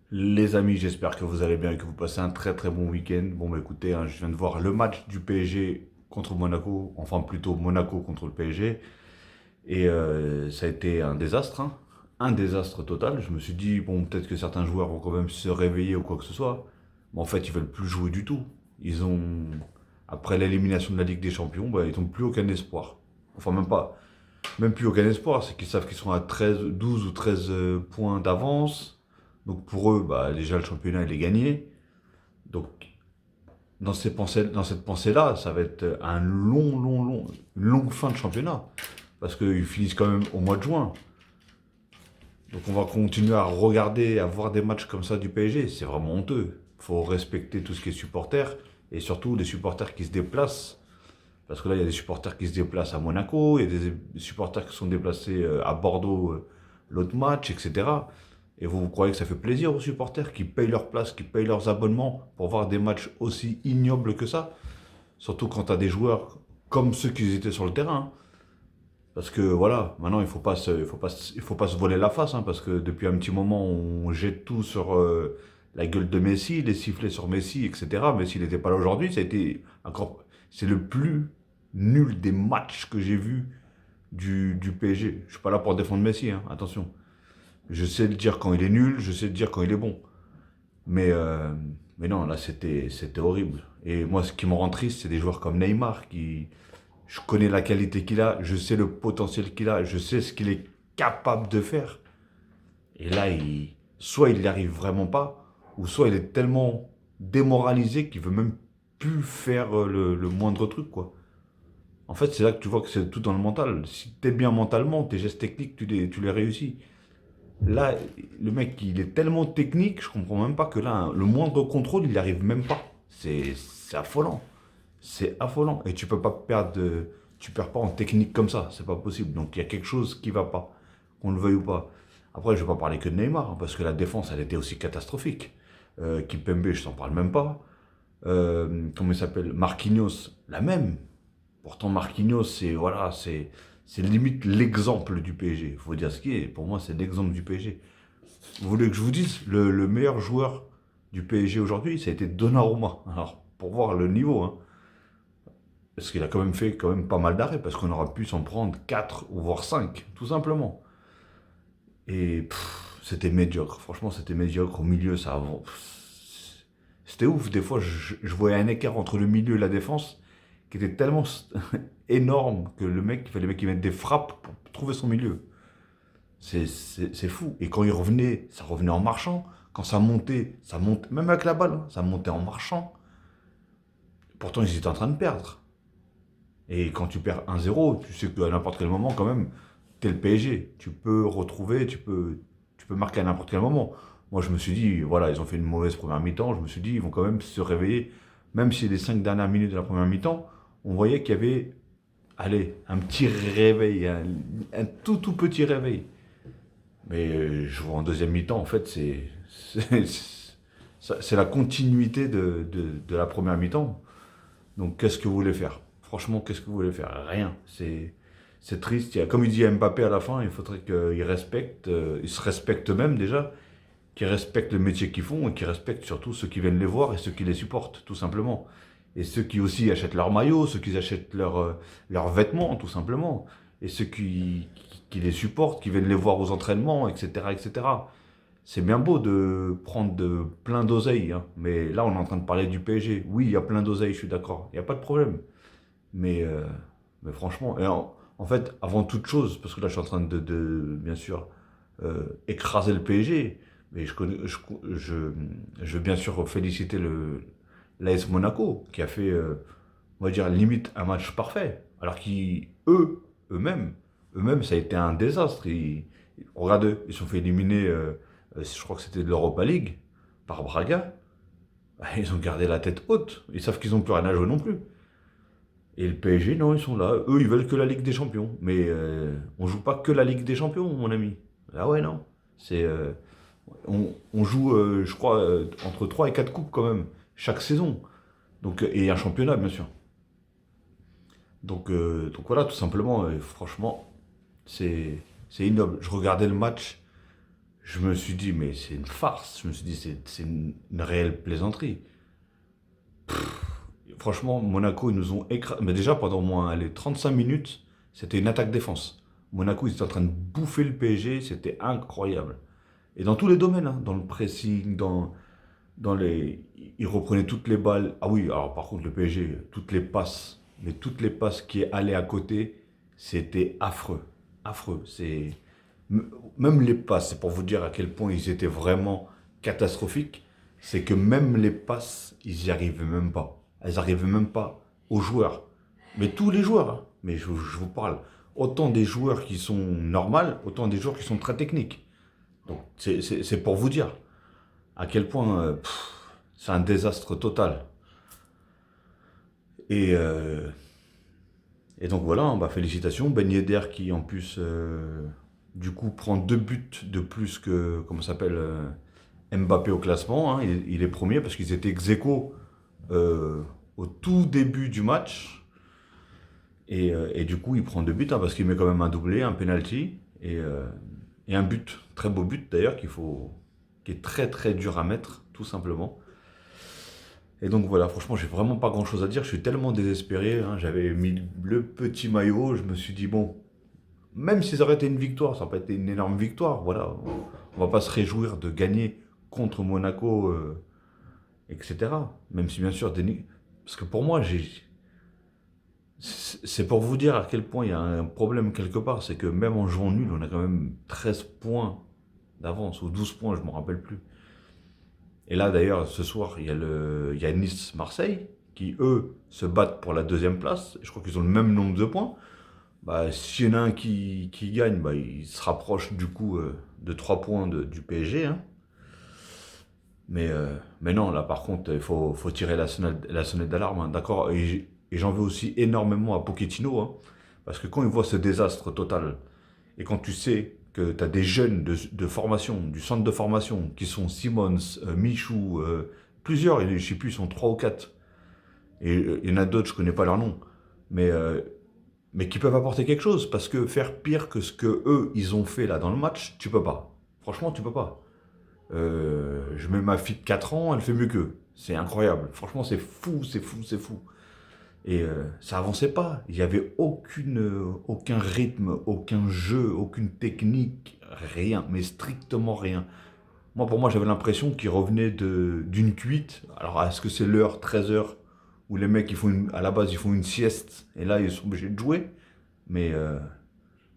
Les amis, j'espère que vous allez bien et que vous passez un très très bon week-end. Bon, bah écoutez, hein, je viens de voir le match du PSG contre Monaco, enfin plutôt Monaco contre le PSG, et ça a été un désastre, hein. Un désastre total. Je me suis dit, bon, peut-être que certains joueurs vont quand même se réveiller ou quoi que ce soit, mais en fait, ils veulent plus jouer du tout. Ils ont, après l'élimination de la Ligue des Champions, bah, ils n'ont plus aucun espoir. Enfin, même pas, même plus aucun espoir, c'est qu'ils savent qu'ils sont à 13, 12 ou 13 points d'avance. Donc pour eux, bah, déjà le championnat il est gagné. Donc dans cette pensée-là, ça va être un une longue fin de championnat. Parce qu'ils finissent quand même au mois de juin. Donc on va continuer à regarder, à voir des matchs comme ça du PSG. C'est vraiment honteux. Il faut respecter tout ce qui est supporters. Et surtout les supporters qui se déplacent. Parce que là, il y a des supporters qui se déplacent à Monaco, il y a des supporters qui sont déplacés à Bordeaux l'autre match, etc. Et vous croyez que ça fait plaisir aux supporters qui payent leur place, qui payent leurs abonnements pour voir des matchs aussi ignobles que ça? Surtout quand tu as des joueurs comme ceux qui étaient sur le terrain, hein. Parce que voilà, maintenant il faut pas se voler la face, hein, parce que depuis un petit moment on jette tout sur la gueule de Messi, les sifflets sur Messi, etc. Mais s'il n'était pas là aujourd'hui, ça a été encore, c'est le plus nul des matchs que j'ai vu du PSG. Je suis pas là pour défendre Messi, hein, attention. Je sais le dire quand il est nul, je sais le dire quand il est bon. Mais, euh, mais non, là c'était horrible. Et moi ce qui me rend triste, c'est des joueurs comme Neymar qui, je connais la qualité qu'il a, je sais le potentiel qu'il a, je sais ce qu'il est capable de faire. Et là, soit il n'y arrive vraiment pas, ou soit il est tellement démoralisé qu'il veut même plus faire le moindre truc, quoi. En fait, c'est là que tu vois que c'est tout dans le mental. Si t'es bien mentalement, tes gestes techniques, tu les réussis. Là, le mec, il est tellement technique, je comprends même pas que là, le moindre contrôle, il n'y arrive même pas. C'est affolant. C'est affolant. Et tu peux pas perdre tu perds pas en technique comme ça. C'est pas possible. Donc il y a quelque chose qui va pas. Qu'on le veuille ou pas. Après, je vais pas parler que de Neymar, hein, parce que la défense, elle était aussi catastrophique. Kimpembe, je t'en parle même pas. Comment il s'appelle? Marquinhos, la même. Pourtant, Marquinhos, c'est limite l'exemple du PSG. Il faut dire ce qui est. Pour moi, c'est l'exemple du PSG. Vous voulez que je vous dise, le meilleur joueur du PSG aujourd'hui, ça a été Donnarumma. Alors, pour voir le niveau, hein. Parce qu'il a quand même fait quand même pas mal d'arrêts, parce qu'on aurait pu s'en prendre 4 ou voire 5 tout simplement. Et c'était médiocre, franchement c'était médiocre. Au milieu, c'était ouf. Des fois, je voyais un écart entre le milieu et la défense qui était tellement énorme que il fallait qu'il mette des frappes pour trouver son milieu. C'est fou. Et quand il revenait, ça revenait en marchant. Quand ça montait, même avec la balle, hein, ça montait en marchant. Pourtant, ils étaient en train de perdre. Et quand tu perds 1-0, tu sais qu'à n'importe quel moment, quand même, t'es le PSG. Tu peux retrouver, tu peux marquer à n'importe quel moment. Moi, je me suis dit, voilà, ils ont fait une mauvaise première mi-temps. Je me suis dit, ils vont quand même se réveiller. Même si les 5 dernières minutes de la première mi-temps, on voyait qu'il y avait, allez, un petit réveil, un tout petit réveil. Mais je vois en deuxième mi-temps, en fait, c'est la continuité de la première mi-temps. Donc, qu'est-ce que vous voulez faire? Franchement, qu'est-ce que vous voulez faire? Rien. C'est triste. Comme il dit à Mbappé à la fin, il faudrait qu'il respecte, il se respecte même déjà, qu'ils respectent le métier qu'ils font et qu'ils respectent surtout ceux qui viennent les voir et ceux qui les supportent, tout simplement. Et ceux qui aussi achètent leurs maillots, ceux qui achètent leurs vêtements, tout simplement. Et ceux qui les supportent, qui viennent les voir aux entraînements, etc., etc. C'est bien beau de prendre plein d'oseille, hein, mais là on est en train de parler du PSG. Oui, il y a plein d'oseille, je suis d'accord, il n'y a pas de problème. Mais, euh, mais franchement, en fait, avant toute chose, parce que là je suis en train bien sûr, écraser le PSG, mais je veux bien sûr féliciter l'AS Monaco, qui a fait, on va dire, limite un match parfait. Alors eux-mêmes, eux-mêmes, ça a été un désastre. Regarde, ils se sont fait éliminer, je crois que c'était de l'Europa League, par Braga. Bah, ils ont gardé la tête haute. Ils savent qu'ils n'ont plus rien à jouer non plus. Et le PSG, non, ils sont là. Eux, ils veulent que la Ligue des Champions. Mais on joue pas que la Ligue des Champions, mon ami. Ah ouais, non. C'est, on joue, je crois, entre 3 et 4 coupes quand même, chaque saison. Donc, et un championnat, bien sûr. Donc voilà, tout simplement, franchement, c'est ignoble. Je regardais le match, je me suis dit, mais c'est une farce. Je me suis dit, c'est une réelle plaisanterie. Franchement, Monaco, ils nous ont écrasé. Mais déjà, pendant au moins les 35 minutes, c'était une attaque-défense. Monaco, ils étaient en train de bouffer le PSG, c'était incroyable. Et dans tous les domaines, hein, dans le pressing, dans les. Ils reprenaient toutes les balles. Ah oui, alors par contre, le PSG, toutes les passes, mais toutes les passes qui allaient à côté, c'était affreux. Affreux. Même les passes, c'est pour vous dire à quel point ils étaient vraiment catastrophiques, c'est que même les passes, ils n'y arrivaient même pas. Elles n'arrivaient même pas aux joueurs. Mais tous les joueurs, hein. Mais je vous parle, autant des joueurs qui sont normaux, autant des joueurs qui sont très techniques. Donc c'est pour vous dire à quel point c'est un désastre total. Et, euh, et donc voilà, bah, félicitations. Ben Yedder qui en plus du coup prend 2 buts de plus que comment ça s'appelle Mbappé au classement. Hein. Il est premier parce qu'ils étaient ex-aequo au tout début du match. Et du coup, il prend 2 buts hein, parce qu'il met quand même un doublé, un penalty et un but. Très beau but d'ailleurs qui est très très dur à mettre, tout simplement. Et donc voilà, franchement, j'ai vraiment pas grand chose à dire. Je suis tellement désespéré. Hein. J'avais mis le petit maillot. Je me suis dit, bon, même si ça aurait été une victoire, ça aurait pas été une énorme victoire. Voilà, on va pas se réjouir de gagner contre Monaco, etc. Même si bien sûr, parce que pour moi, c'est pour vous dire à quel point il y a un problème quelque part. C'est que même en jouant nul, on a quand même 13 points d'avance, ou 12 points, je ne me rappelle plus. Et là, d'ailleurs, ce soir, il y a Nice-Marseille, qui, eux, se battent pour la deuxième place. Je crois qu'ils ont le même nombre de points. Bah, s'il y en a un qui gagne, bah, il se rapproche du coup de 3 points du PSG. Hein. Mais non, là, par contre, faut tirer la sonnette d'alarme. Hein, d'accord. Et j'en veux aussi énormément à Pochettino. Hein, parce que quand il voit ce désastre total, et quand tu sais que tu as des jeunes de formation, du centre de formation, qui sont Simons, Michou, plusieurs, je ne sais plus, ils sont 3 ou 4. Et il y en a d'autres, je ne connais pas leur nom. Mais, euh, mais qui peuvent apporter quelque chose. Parce que faire pire que ce que eux, ils ont fait là dans le match, tu peux pas. Franchement, tu peux pas. Je mets ma fille de 4 ans, elle fait mieux qu'eux. C'est incroyable. Franchement, c'est fou, c'est fou, c'est fou. Et ça avançait pas. Il n'y avait aucun rythme, aucun jeu, aucune technique, rien, mais strictement rien. Moi, pour moi, j'avais l'impression qu'ils revenaient d'une cuite. Alors, est-ce que c'est l'heure, 13 heures, où les mecs, à la base, ils font une sieste, et là, ils sont obligés de jouer. Mais, euh,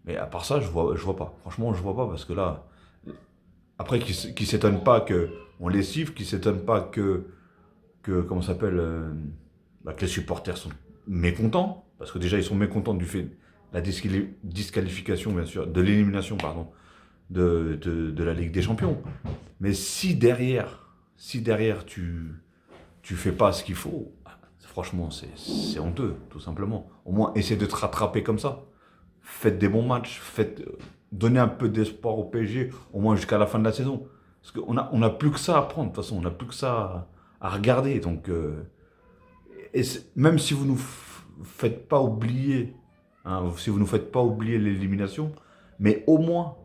mais à part ça, je vois pas. Franchement, je vois pas, parce que là, après, qu'ils s'étonnent pas qu'on les siffle, qu'ils s'étonnent pas comment ça s'appelle, que les supporters sont mécontents, parce que déjà ils sont mécontents du fait de la disqualification, bien sûr, de l'élimination, pardon, de la Ligue des Champions. Mais si derrière tu fais pas ce qu'il faut, franchement, c'est honteux, tout simplement. Au moins, essaie de te rattraper comme ça. Faites des bons matchs, donnez un peu d'espoir au PSG, au moins jusqu'à la fin de la saison. Parce on a plus que ça à prendre, de toute façon, on n'a plus que ça à regarder. Donc, même si vous nous faites pas oublier, hein, si vous nous faites pas oublier l'élimination, mais au moins,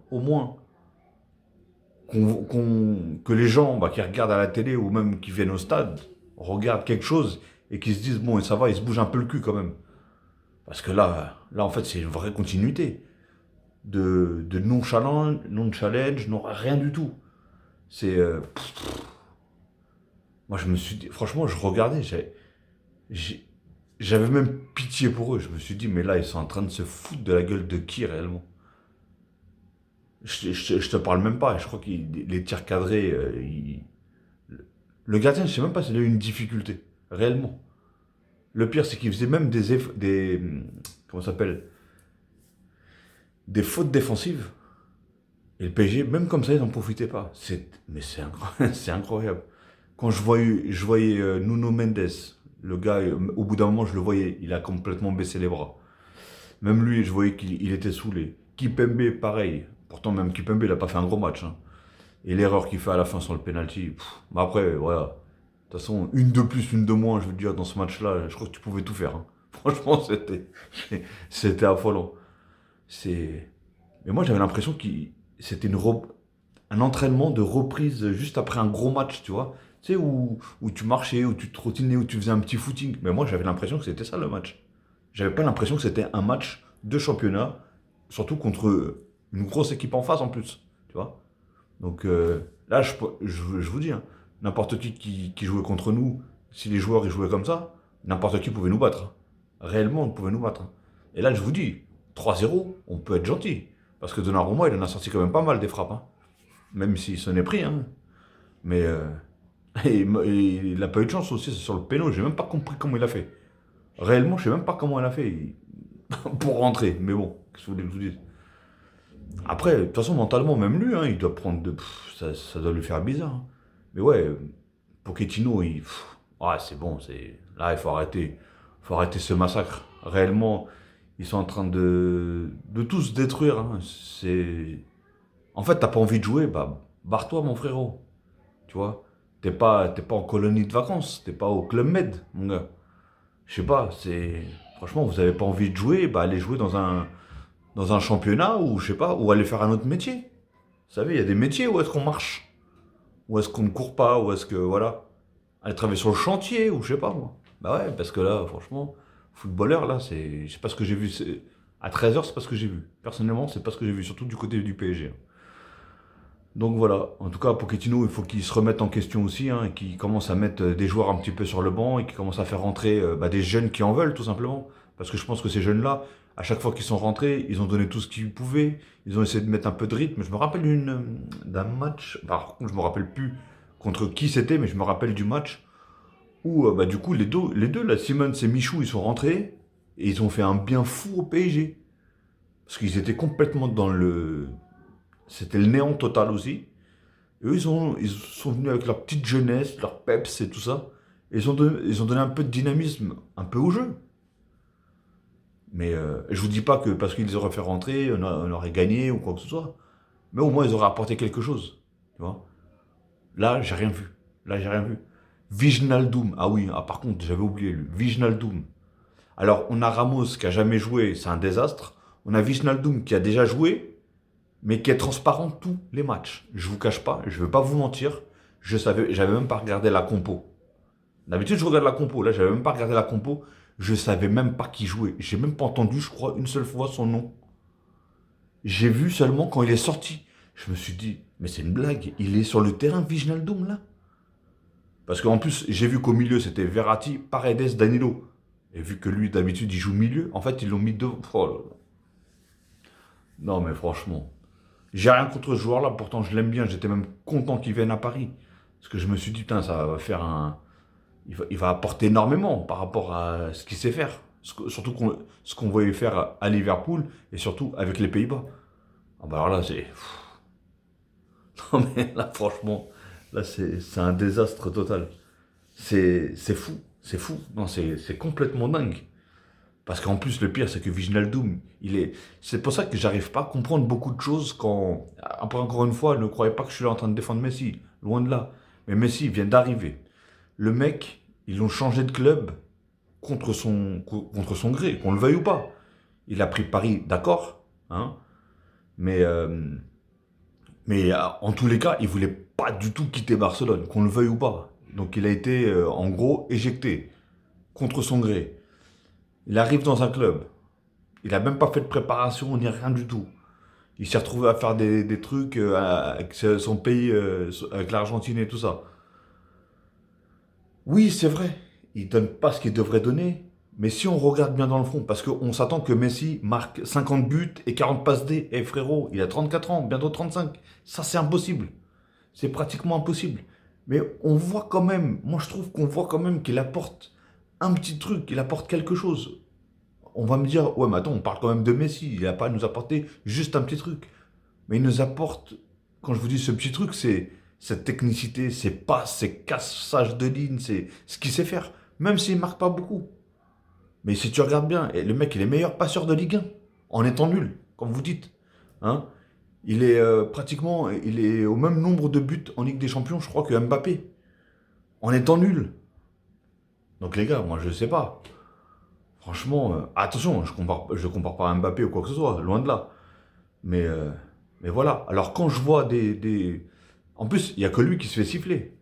que les gens qui regardent à la télé ou même qui viennent au stade regardent quelque chose et qui se disent bon, et ça va, ils se bougent un peu le cul quand même. Parce que là en fait, c'est une vraie continuité de non-challenge, non, rien du tout. C'est. Moi, je me suis dit, franchement, je regardais, j'ai- j'avais même pitié pour eux. Je me suis dit, mais là, ils sont en train de se foutre de la gueule de qui réellement? Je te parle même pas. Je crois que les tirs cadrés, le gardien, je sais même pas s'il a eu une difficulté, réellement. Le pire, c'est qu'il faisait même comment ça s'appelle? Des fautes défensives. Et le PSG, même comme ça, ils n'en profitaient pas. Mais c'est incroyable. C'est incroyable. Quand je voyais Nuno Mendes, le gars, au bout d'un moment, je le voyais, il a complètement baissé les bras. Même lui, je voyais qu'il était saoulé. Kipembe, pareil. Pourtant, même Kipembe, il n'a pas fait un gros match. Hein. Et l'erreur qu'il fait à la fin sur le penalty. Mais après, voilà. De toute façon, une de plus, une de moins, je veux dire, dans ce match-là, je crois que tu pouvais tout faire. Hein. Franchement, c'était affolant. C'est... Mais moi, j'avais l'impression que c'était une robe. un entraînement de reprise juste après un gros match, tu vois. Tu sais, où tu marchais, où tu trottinais, où tu faisais un petit footing. Mais moi, j'avais l'impression que c'était ça le match. J'avais pas l'impression que c'était un match de championnat, surtout contre une grosse équipe en face en plus, tu vois. Donc là, je vous dis, hein, n'importe qui jouait contre nous, si les joueurs ils jouaient comme ça, n'importe qui pouvait nous battre, hein. Réellement, on pouvait nous battre, hein. Et là, je vous dis, 3-0, on peut être gentil. Parce que Donnarumma, il en a sorti quand même pas mal des frappes, hein. Même s'il s'en est pris, hein. Mais et il a pas eu de chance aussi, c'est sur le péno. J'ai même pas compris comment il a fait. Réellement, je sais même pas comment il a fait pour rentrer. Mais bon, qu'est-ce que vous voulez que je vous dise? Après, de toute façon, mentalement, même lui, hein, il doit prendre de. Ça doit lui faire bizarre, hein. Mais ouais, Pochettino, ouais, c'est bon, c'est. Là, il faut arrêter. Faut arrêter ce massacre. Réellement, ils sont en train de tout se détruire, hein. C'est. En fait, t'as pas envie de jouer, bah, barre-toi, mon frérot. Tu vois? T'es pas en colonie de vacances, t'es pas au Club Med, mon gars. Je sais pas, c'est. Franchement, vous avez pas envie de jouer, bah allez jouer dans un championnat ou je sais pas, ou aller faire un autre métier. Vous savez, il y a des métiers où est-ce qu'on marche, où est-ce qu'on ne court pas, où est-ce que, voilà, aller travailler sur le chantier, ou je sais pas moi. Bah ouais, parce que là, franchement, footballeur, là, c'est. Je sais pas ce que j'ai vu. À 13h, c'est pas ce que j'ai vu. Personnellement, c'est pas ce que j'ai vu, surtout du côté du PSG. Donc voilà, en tout cas, Pochettino, il faut qu'il se remette en question aussi, hein, et qu'il commence à mettre des joueurs un petit peu sur le banc et qu'il commence à faire rentrer bah, des jeunes qui en veulent, tout simplement. Parce que je pense que ces jeunes-là, à chaque fois qu'ils sont rentrés, ils ont donné tout ce qu'ils pouvaient, ils ont essayé de mettre un peu de rythme. Je me rappelle d'un match, par contre, je me rappelle plus contre qui c'était, mais je me rappelle du match où, bah, du coup, les deux là, Simons et Michou, ils sont rentrés et ils ont fait un bien fou au PSG. Parce qu'ils étaient complètement dans le. C'était le néant total aussi. Et eux, ils sont venus avec leur petite jeunesse, leur peps et tout ça. Et ils ont donné un peu de dynamisme, un peu au jeu. Mais je vous dis pas que parce qu'ils les auraient fait rentrer, on aurait gagné ou quoi que ce soit. Mais au moins, ils auraient apporté quelque chose. Tu vois. Là, j'ai rien vu. Là, j'ai rien vu. Wijnaldum. Ah oui, ah, par contre, j'avais oublié lui. Wijnaldum. Alors, on a Ramos qui a jamais joué, c'est un désastre. On a Wijnaldum qui a déjà joué, mais qui est transparent tous les matchs. Je vous cache pas, je ne vais pas vous mentir, j'avais même pas regardé la compo. D'habitude, je regarde la compo. Là, j'avais même pas regardé la compo. Je savais même pas qui jouait. J'ai même pas entendu, je crois, une seule fois son nom. J'ai vu seulement quand il est sorti. Je me suis dit, mais c'est une blague. Il est sur le terrain, Wijnaldum, là. Parce qu'en plus, j'ai vu qu'au milieu, c'était Verratti, Paredes, Danilo. Et vu que lui, d'habitude, il joue milieu, en fait, ils l'ont mis devant. Oh là là. Non, mais franchement. J'ai rien contre ce joueur-là, pourtant je l'aime bien. J'étais même content qu'il vienne à Paris. Parce que je me suis dit, putain, ça va faire un. Il va apporter énormément par rapport à ce qu'il sait faire. Surtout ce qu'on voyait faire à Liverpool et surtout avec les Pays-Bas. Ah bah alors là, c'est. Non mais là, franchement, là, c'est un désastre total. C'est fou. C'est fou. Non, c'est complètement dingue. Parce qu'en plus, le pire, c'est que Wijnaldum, il est. C'est pour ça que j'arrive pas à comprendre beaucoup de choses quand. Après, encore une fois, ne croyez pas que je suis là en train de défendre Messi. Loin de là. Mais Messi vient d'arriver. Le mec, ils l'ont changé de club contre son gré, qu'on le veuille ou pas. Il a pris Paris, d'accord, hein, mais, en tous les cas, il voulait pas du tout quitter Barcelone, qu'on le veuille ou pas. Donc il a été, en gros, éjecté contre son gré. Il arrive dans un club. Il a même pas fait de préparation ni rien du tout. Il s'est retrouvé à faire des trucs avec son pays, avec l'Argentine et tout ça. Oui, c'est vrai, il donne pas ce qu'il devrait donner, mais si on regarde bien dans le fond, parce qu'on s'attend que Messi marque 50 buts et 40 passes D, et frérot, il a 34 ans, bientôt 35, ça c'est impossible, c'est pratiquement impossible. Mais on voit quand même, moi je trouve qu'on voit quand même qu'il apporte un petit truc, il apporte quelque chose. On va me dire, ouais mais attends, on parle quand même de Messi, il n'a pas à nous apporter juste un petit truc. Mais il nous apporte, quand je vous dis ce petit truc, c'est cette technicité, ces passes, ces cassages de lignes, c'est ce qu'il sait faire. Même s'il ne marque pas beaucoup. Mais si tu regardes bien, le mec, il est meilleur passeur de Ligue 1, en étant nul, comme vous dites. Hein, il est pratiquement, il est au même nombre de buts en Ligue des Champions, je crois, que Mbappé, en étant nul. Donc les gars, moi je sais pas. Franchement, attention, je compare pas à Mbappé ou quoi que ce soit, loin de là. Mais, Mais voilà, alors quand je vois En plus, il n'y a que lui qui se fait siffler.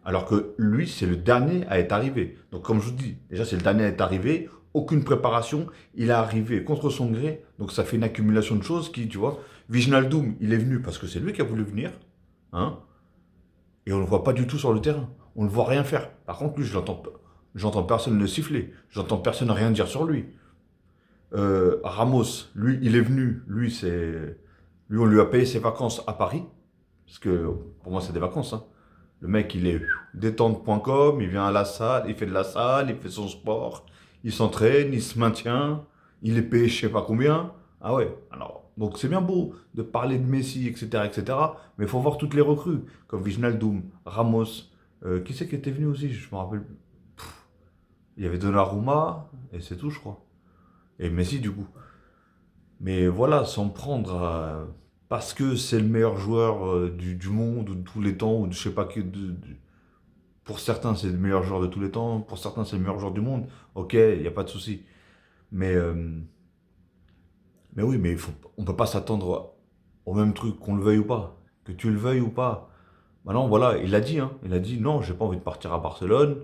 Alors que lui, c'est le dernier à être arrivé. Donc comme je vous dis, déjà c'est le dernier à être arrivé, aucune préparation, il est arrivé contre son gré, donc ça fait une accumulation de choses qui, tu vois, Wijnaldum, il est venu parce que c'est lui qui a voulu venir, hein, et on ne le voit pas du tout sur le terrain. On ne le voit rien faire. Par contre, lui, j'entends personne le siffler, j'entends personne rien dire sur lui. Ramos, lui, il est venu, lui, on lui a payé ses vacances à Paris, parce que pour moi, c'est des vacances, hein. Le mec, il est détente.com, il vient à la salle, il fait de la salle, il fait son sport, il s'entraîne, il se maintient, il est payé je sais pas combien. Ah ouais, alors, donc c'est bien beau de parler de Messi, etc., etc., mais il faut voir toutes les recrues, comme Wijnaldum, Ramos, qui c'est qui était venu aussi, je me rappelle. Il y avait Donnarumma, et c'est tout, je crois. Et Messi, du coup. Mais voilà, s'en prendre parce que c'est le meilleur joueur du monde, ou de tous les temps, ou de je sais pas que. Pour certains, c'est le meilleur joueur de tous les temps. Pour certains, c'est le meilleur joueur du monde. Ok, il n'y a pas de souci. Mais, euh, mais oui, mais on ne peut pas s'attendre au même truc, qu'on le veuille ou pas. Que tu le veuilles ou pas. Maintenant, voilà, il a dit, hein. Il a dit non, j'ai pas envie de partir à Barcelone.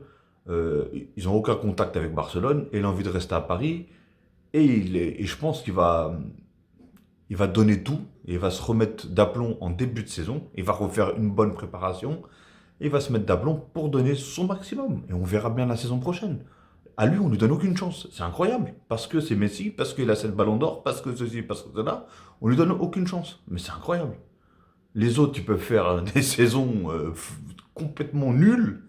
Ils n'ont aucun contact avec Barcelone. Et il a envie de rester à Paris. Et je pense qu'il va donner tout. Et il va se remettre d'aplomb en début de saison. Il va refaire une bonne préparation. Et il va se mettre d'aplomb pour donner son maximum. Et on verra bien la saison prochaine. À lui, on lui donne aucune chance. C'est incroyable. Parce que c'est Messi, parce qu'il a cette ballon d'or, parce que ceci, parce que cela. On lui donne aucune chance. Mais c'est incroyable. Les autres, ils peuvent faire des saisons complètement nulles.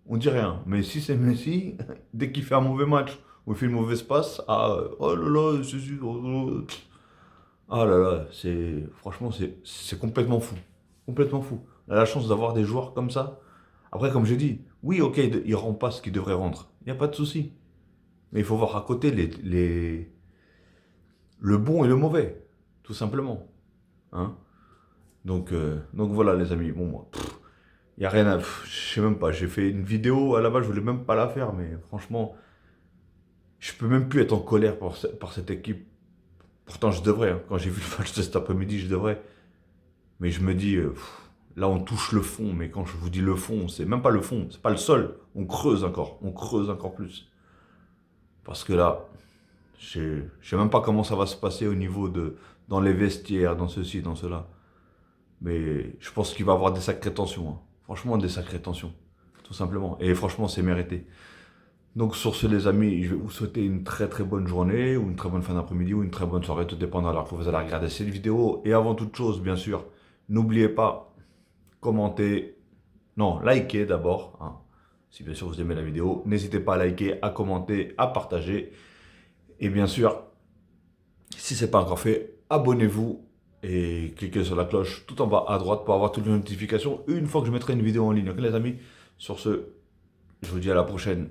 On dit rien. Mais si c'est Messi, dès qu'il fait un mauvais match ou il fait une mauvaise passe, ah, oh là là, ah là là, franchement, c'est complètement fou. Complètement fou. On a la chance d'avoir des joueurs comme ça. Après, comme j'ai dit, oui, ok, il ne rend pas ce qu'il devrait rendre. Il n'y a pas de souci. Mais il faut voir à côté le bon et le mauvais, tout simplement. Hein. Donc voilà, les amis. Bon, moi, il n'y a rien à. Je sais même pas. J'ai fait une vidéo à la base, je voulais même pas la faire, mais franchement, je peux même plus être en colère par cette équipe. Pourtant, je devrais, hein. Quand j'ai vu le match de cet après-midi, je devrais. Mais je me dis, là, on touche le fond. Mais quand je vous dis le fond, c'est même pas le fond, c'est pas le sol. On creuse encore plus. Parce que là, je sais même pas comment ça va se passer au niveau dans les vestiaires, dans ceci, dans cela. Mais je pense qu'il va y avoir des sacrées tensions, hein. Franchement, des sacrées tensions. Tout simplement. Et franchement, c'est mérité. Donc sur ce les amis, je vais vous souhaiter une très très bonne journée, ou une très bonne fin d'après-midi, ou une très bonne soirée, tout dépendra de l'heure que vous allez regarder cette vidéo. Et avant toute chose, bien sûr, n'oubliez pas, commentez, non, likez d'abord, hein. Si bien sûr vous aimez la vidéo, n'hésitez pas à liker, à commenter, à partager. Et bien sûr, si ce n'est pas encore fait, abonnez-vous et cliquez sur la cloche tout en bas à droite pour avoir toutes les notifications une fois que je mettrai une vidéo en ligne. Ok les amis, sur ce, je vous dis à la prochaine.